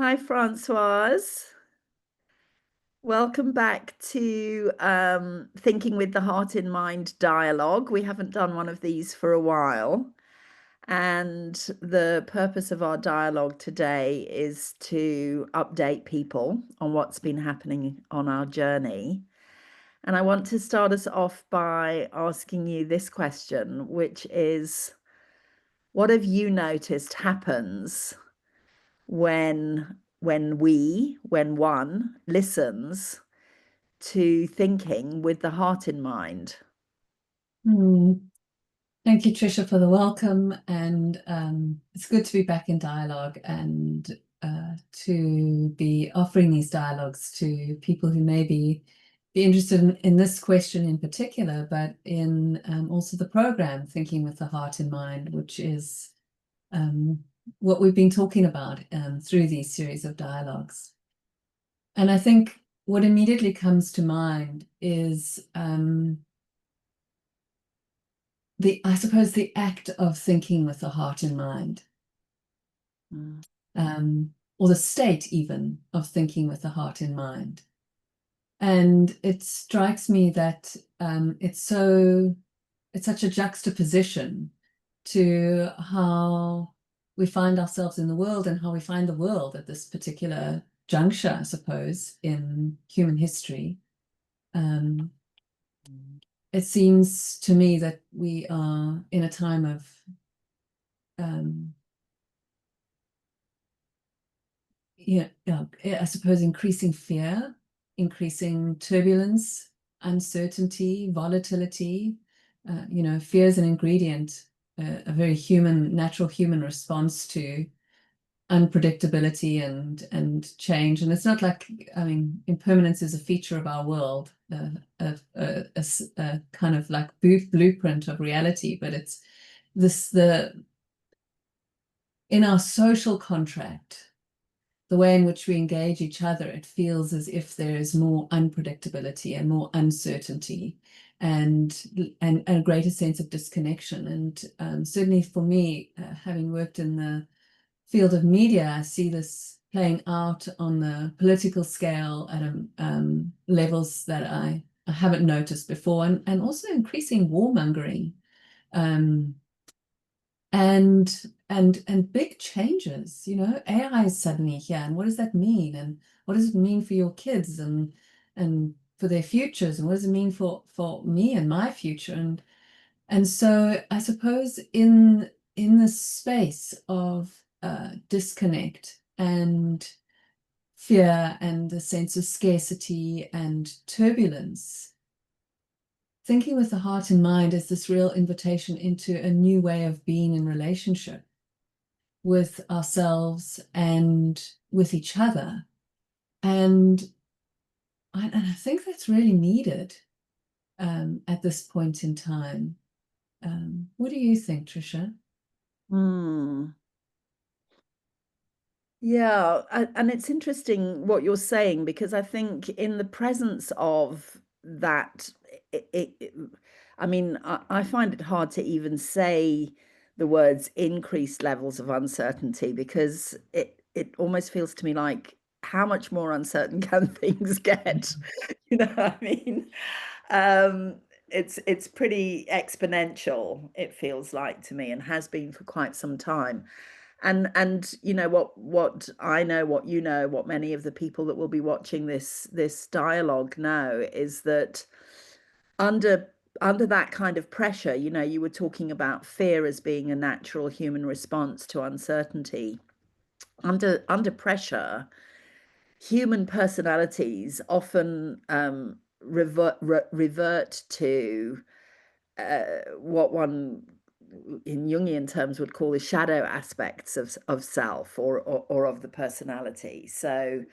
Hi, Francoise. Welcome back to Thinking with the Heart in Mind dialogue. We haven't done one of these for a while. And the purpose of our dialogue today is to update people on what's been happening on our journey. And I want to start us off by asking you this question, which is, what have you noticed happens when one listens to thinking with the heart in mind? Hmm. Thank you, Trisha, for the welcome. And it's good to be back in dialogue and to be offering these dialogues to people who may be interested in this question in particular, but in also the program, Thinking with the Heart in Mind, which is what we've been talking about through these series of dialogues. And I think what immediately comes to mind is I suppose the act of thinking with the heart in mind, Mm. or the state even of thinking with the heart in mind. And it strikes me that it's such a juxtaposition to how we find ourselves in the world and how we find the world at this particular juncture, I suppose, in human history. Um, it seems to me that we are in a time of um, I suppose increasing fear, increasing turbulence, uncertainty, volatility. Fear is an ingredient, a very human, natural human response to unpredictability and change. And it's not like, I mean, impermanence is a feature of our world, a kind of like blueprint of reality, but it's the in our social contract, the way in which we engage each other, it feels as if there is more unpredictability and more uncertainty and a greater sense of disconnection. And certainly for me, having worked in the field of media, I see this playing out on the political scale at levels that I haven't noticed before, and also increasing warmongering. Um, and big changes, AI is suddenly here, and what does that mean? And what does it mean for your kids and for their futures? And what does it mean for me and my future? And so I suppose in this space of disconnect and fear and the sense of scarcity and turbulence, thinking with the heart in mind is this real invitation into a new way of being in relationship with ourselves and with each other. And I think that's really needed at this point in time. What do you think, Trisha? Hmm. Yeah, and it's interesting what you're saying because I think in the presence of that, I mean, I find it hard to even say the words increased levels of uncertainty because it almost feels to me like how much more uncertain can things get? You know what I mean? Um, it's pretty exponential, it feels like to me, and has been for quite some time. And you know what I know, what you know, what many of the people that will be watching this dialogue know is that under under that kind of pressure, you were talking about fear as being a natural human response to uncertainty. Under pressure, human personalities often revert to what one in Jungian terms would call the shadow aspects of self or of the personality. So,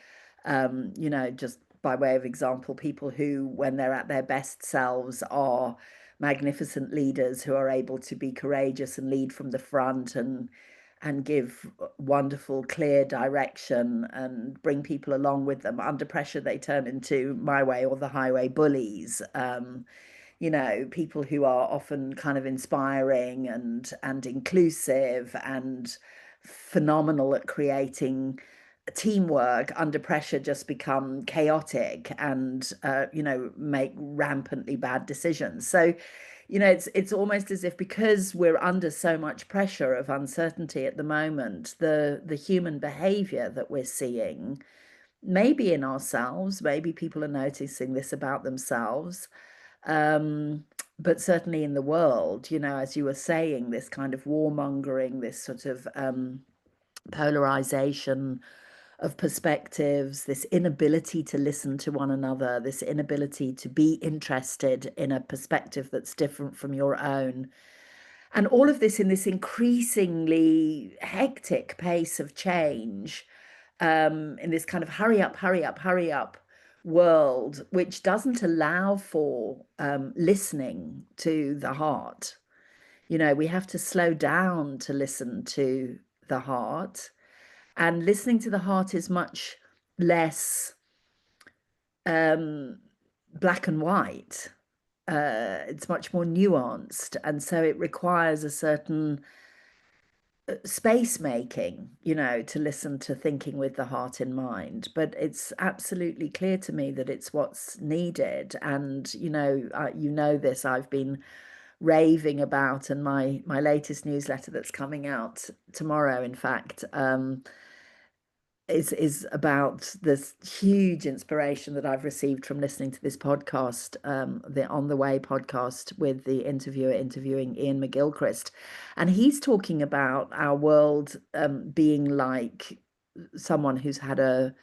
just by way of example, people who, when they're at their best selves, are magnificent leaders who are able to be courageous and lead from the front and give wonderful, clear direction and bring people along with them. Under pressure, they turn into my way or the highway bullies. People who are often kind of inspiring and inclusive and phenomenal at creating teamwork under pressure just become chaotic and make rampantly bad decisions. So it's almost as if, because we're under so much pressure of uncertainty at the moment, the human behavior that we're seeing, maybe in ourselves, maybe people are noticing this about themselves, um, but certainly in the world, as you were saying, this kind of warmongering, this sort of polarization of perspectives, this inability to listen to one another, this inability to be interested in a perspective that's different from your own. And all of this in this increasingly hectic pace of change, in this kind of hurry up, hurry up, hurry up world, which doesn't allow for listening to the heart. We have to slow down to listen to the heart. And listening to the heart is much less um, black and white. It's much more nuanced. And so it requires a certain space making, to listen to thinking with the heart in mind. But it's absolutely clear to me that it's what's needed. And, this, I've been raving about, and my latest newsletter that's coming out tomorrow, in fact, is about this huge inspiration that I've received from listening to this podcast, the On the Way podcast, with the interviewer interviewing Ian McGilchrist. And he's talking about our world being like someone who's had a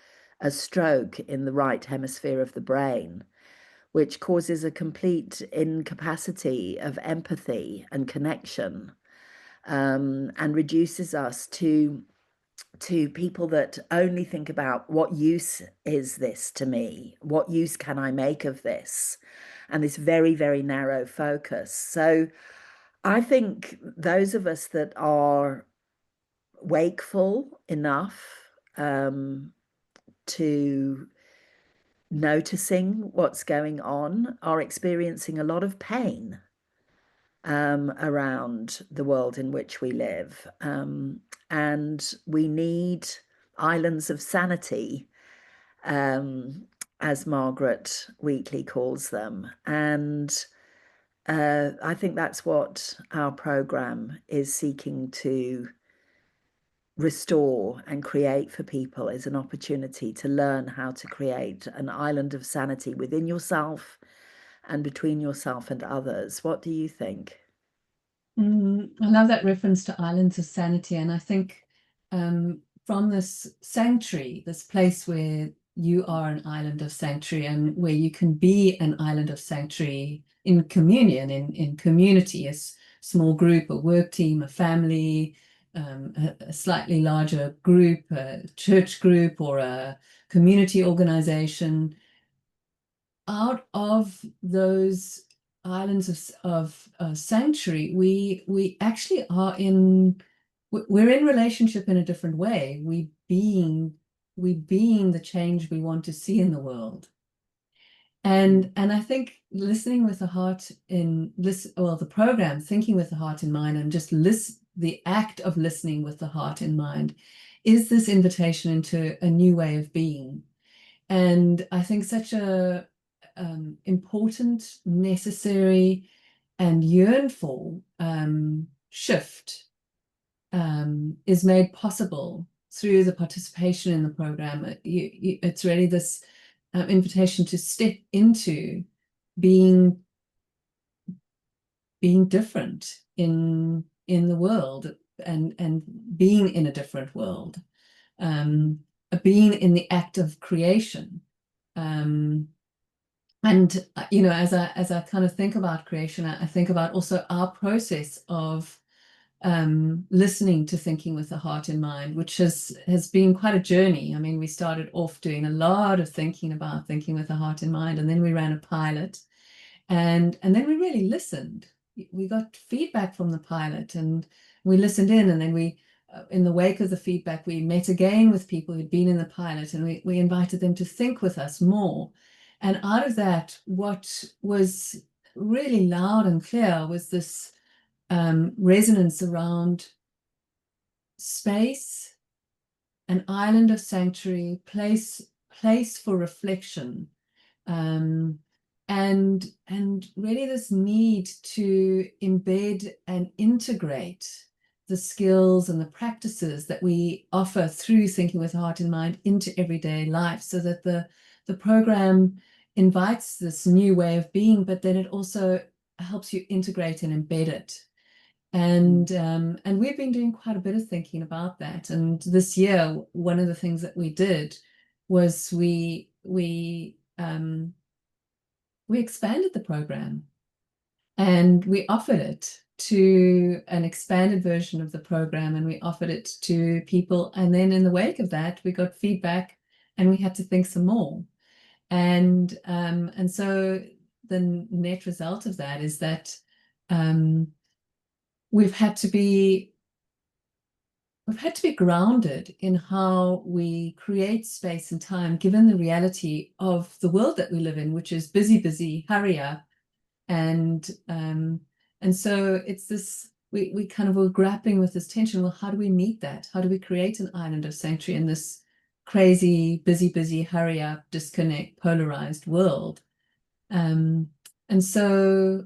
stroke in the right hemisphere of the brain, which causes a complete incapacity of empathy and connection, and reduces us to people that only think about, what use is this to me? What use can I make of this? And this very, very narrow focus. So I think those of us that are wakeful enough to noticing what's going on are experiencing a lot of pain around the world in which we live. And we need islands of sanity, as Margaret Wheatley calls them. And I think that's what our program is seeking to restore and create for people, is an opportunity to learn how to create an island of sanity within yourself and between yourself and others. What do you think? I love that reference to islands of sanity. And I think from this sanctuary, this place where you are an island of sanctuary, and where you can be an island of sanctuary in communion, in community, a small group, a work team, a family, a slightly larger group, a church group, or a community organization. Out of those islands of sanctuary, we actually are we're in relationship in a different way. We being the change we want to see in the world. And I think listening with the heart in this, well, the program Thinking with the Heart in Mind, and just the act of listening with the heart in mind, is this invitation into a new way of being. And I think such a important, necessary, and yearned for shift is made possible through the participation in the program. It's really this invitation to step into being different in the world, and being in a different world, being in the act of creation. And as I kind of think about creation, I think about also our process of listening to Thinking with the Heart in Mind, which has been quite a journey. I mean, we started off doing a lot of thinking about Thinking with the Heart in Mind, and then we ran a pilot, and then we really listened. We got feedback from the pilot, and we listened in, and then we, in the wake of the feedback, we met again with people who'd been in the pilot, and we invited them to think with us more. And out of that, what was really loud and clear was this resonance around space, an island of sanctuary, place for reflection, um, and really this need to embed and integrate the skills and the practices that we offer through Thinking with Heart and Mind into everyday life, so that the program invites this new way of being, but then it also helps you integrate and embed it. And we've been doing quite a bit of thinking about that. And this year, one of the things that we did was we expanded the program, and we offered it to an expanded version of the program, and we offered it to people. And then in the wake of that, we got feedback and we had to think some more. And so the net result of that is that um, we've had to be grounded in how we create space and time, given the reality of the world that we live in, which is busy, busy, hurry up. And so it's this, we kind of were grappling with this tension. Well, how do we meet that? How do we create an island of sanctuary in this crazy, busy, busy, hurry up, disconnect, polarized world? And so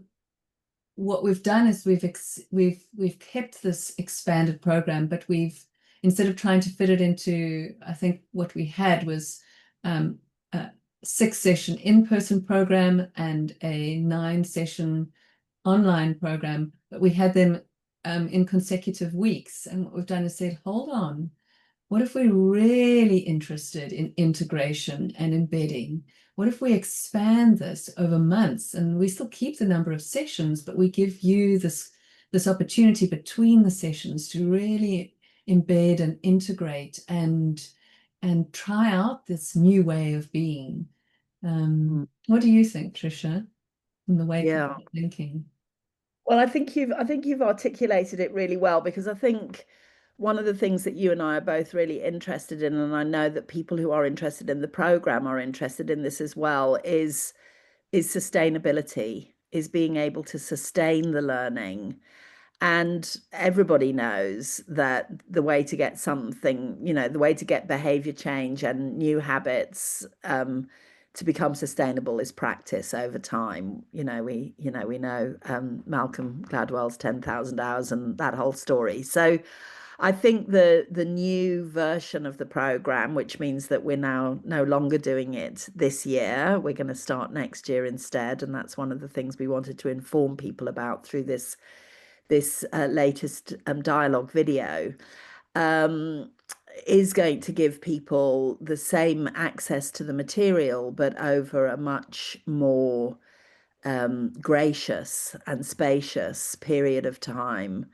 what we've done is we've kept this expanded program, but we've, instead of trying to fit it into, I think what we had was a 6-session in-person program and a 9-session online program, but we had them in consecutive weeks. And what we've done is said, hold on, what if we're really interested in integration and embedding? What if we expand this over months, and we still keep the number of sessions, but we give you this opportunity between the sessions to really embed and integrate and try out this new way of being. Mm. What do you think, Trisha, in the wake of Yeah. that thinking? Well, I think you've articulated it really well, because I think one of the things that you and I are both really interested in, and I know that people who are interested in the program are interested in this as well, is sustainability, is being able to sustain the learning. And everybody knows that the way to get something, the way to get behavior change and new habits to become sustainable is practice over time. We know Malcolm Gladwell's 10,000 hours and that whole story. So I think the new version of the program, which means that we're now no longer doing it this year, we're going to start next year instead, and that's one of the things we wanted to inform people about through this latest dialogue video, um, is going to give people the same access to the material, but over a much more gracious and spacious period of time,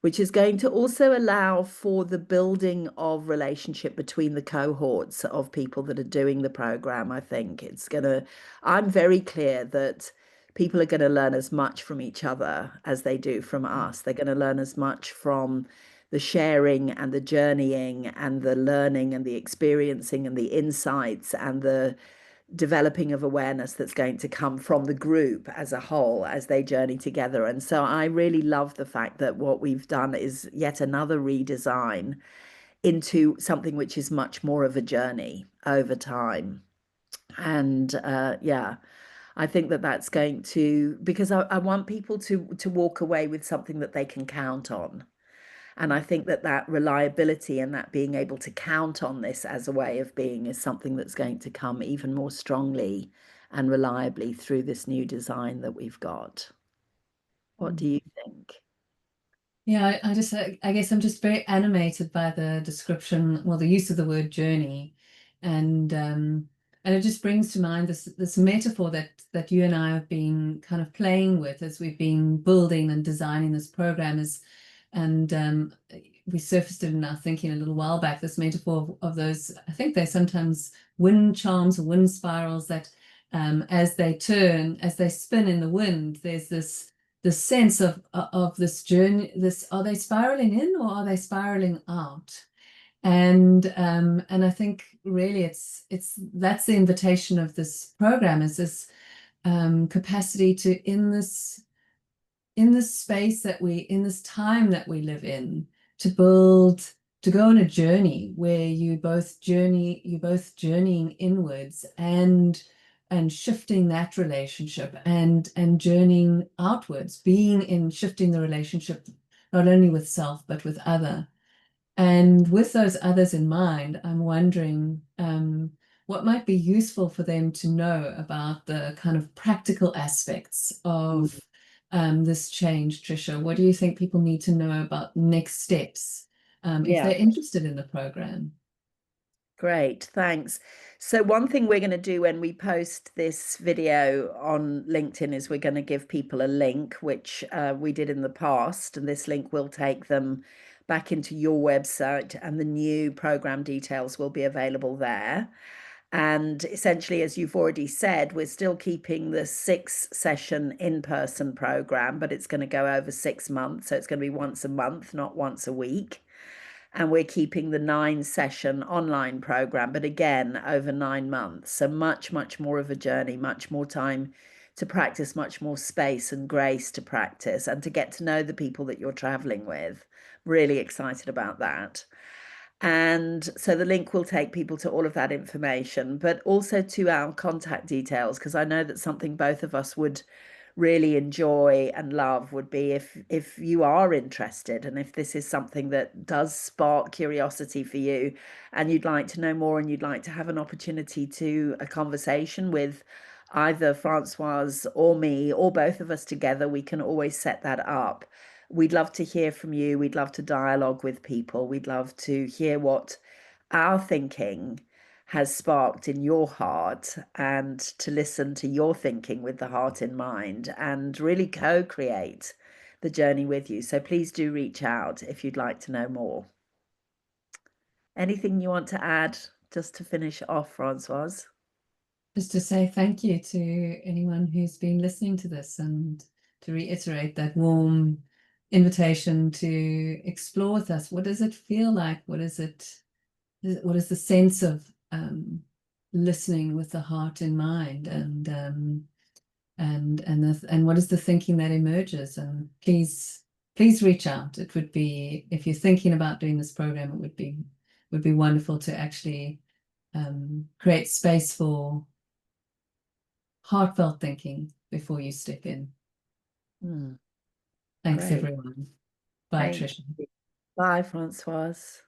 which is going to also allow for the building of relationship between the cohorts of people that are doing the program. I think I'm very clear that people are going to learn as much from each other as they do from us. They're going to learn as much from the sharing and the journeying and the learning and the experiencing and the insights and the developing of awareness that's going to come from the group as a whole as they journey together. And so I really love the fact that what we've done is yet another redesign into something which is much more of a journey over time. And yeah, I think that that's going to, because I want people to walk away with something that they can count on. And I think that that reliability and that being able to count on this as a way of being is something that's going to come even more strongly and reliably through this new design that we've got. What do you think? Yeah, I guess I'm just very animated by the description, well, the use of the word journey, and it just brings to mind this metaphor that you and I have been kind of playing with as we've been building and designing this program. And we surfaced it in our thinking a little while back. This metaphor of those, I think they're sometimes wind charms or wind spirals that, as they turn, as they spin in the wind, there's this sense of this journey. This, are they spiraling in or are they spiraling out? And I think really it's that's the invitation of this program, is this capacity to, in this space that in this time that we live in, to build go on a journey where you're both journeying inwards and shifting that relationship and journeying outwards, being in shifting the relationship not only with self but with other. And with those others in mind, I'm wondering what might be useful for them to know about the kind of practical aspects Mm. of this change, Trisha. What do you think people need to know about next steps if Yeah. they're interested in the program? Great, thanks. So one thing we're going to do when we post this video on LinkedIn is we're going to give people a link, which we did in the past, and this link will take them back into your website, and the new program details will be available there. And essentially, as you've already said, we're still keeping the 6-session in-person program, but it's going to go over 6 months. So it's going to be once a month, not once a week. And we're keeping the 9-session online program, but again, over 9 months. So much, much more of a journey, much more time to practice, much more space and grace to practice and to get to know the people that you're traveling with. Really excited about that. And so the link will take people to all of that information, but also to our contact details, because I know that something both of us would really enjoy and love would be if you are interested and if this is something that does spark curiosity for you and you'd like to know more and you'd like to have an opportunity to a conversation with either Francoise or me or both of us together, we can always set that up. We'd love to hear from you. We'd love to dialogue with people. We'd love to hear what our thinking has sparked in your heart and to listen to your thinking with the heart in mind and really co-create the journey with you. So please do reach out if you'd like to know more. Anything you want to add just to finish off, Francoise? Just to say thank you to anyone who's been listening to this and to reiterate that warm invitation to explore with us. What does it feel like? What is the sense of listening with the heart in mind and what is the thinking that emerges? And please reach out. It would be, if you're thinking about doing this program, it would be wonderful to actually create space for heartfelt thinking before you step in. Thanks, Great. everyone. Bye, Thank Trisha. you. Bye, Francoise.